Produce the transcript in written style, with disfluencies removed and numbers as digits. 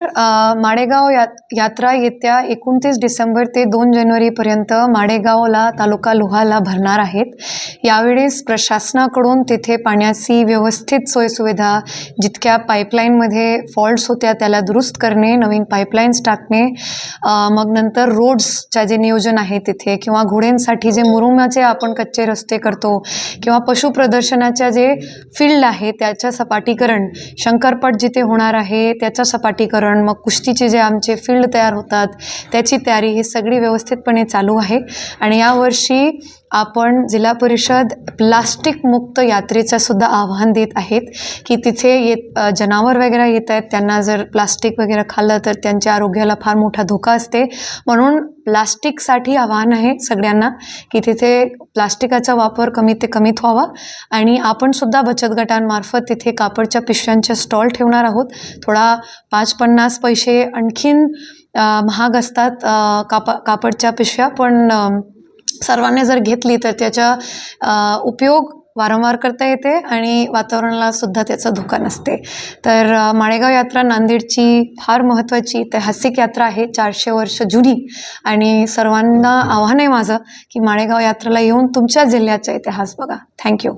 माडेगाव यात्रा येत्या 29 डिसेंबर ते 2 जानेवारीपर्यंत माडेगावला तालुका लोहाला भरणार आहेत. यावेळेस प्रशासनाकडून तिथे पाण्याची व्यवस्थित सोयसुविधा, जितक्या पाईपलाईनमध्ये फॉल्ट्स होत्या त्याला दुरुस्त करणे, नवीन पाईपलाईन्स टाकणे, मग नंतर रोड्सच्या जे नियोजन आहे तिथे किंवा घोड्यांसाठी जे मुरुमाचे आपण कच्चे रस्ते करतो किंवा पशु प्रदर्शनाच्या जे फील्ड आहे त्याचं सपाटीकरण, शंकरपट जिथे होणार आहे त्याचं सपाटीकरण, मग कुस्तीचे जे आमचे फील्ड तयार होतात त्याची तयारी ही सगळी व्यवस्थितपणे चालू आहे. आणि यावर्षी आपण जिल्हा परिषद प्लास्टिक मुक्त यात्रेचं सुद्धा आव्हान देत आहेत की तिथे जनावर वगैरे येत आहेत, त्यांना जर प्लास्टिक वगैरे खाल्लं तर त्यांच्या आरोग्याला फार मोठा धोका असते. म्हणून प्लास्टिकसाठी आव्हान आहे सगळ्यांना की तिथे प्लास्टिकाचा वापर कमीत ते कमीत व्हावा. आणि आपण सुद्धा बचत गटांमार्फत तिथे कापडच्या पिशव्यांचे स्टॉल ठेवणार आहोत. थोडा 5-50 पैसे आणखीन महाग असतात कापडच्या पिशव्या, पण सर्वांनी जर घेतली तर त्याचा उपयोग वारंवार करता येते आणि वातावरणाला सुद्धा त्याचा धोका नसते. तर माडेगाव यात्रा नांदेडची फार महत्त्वाची ऐतिहासिक यात्रा आहे, 400 वर्ष जुनी. आणि सर्वांना आव्हान आहे माझं की माडेगाव यात्रेला येऊन तुमच्या जिल्ह्याचा इतिहास बघा. थँक्यू.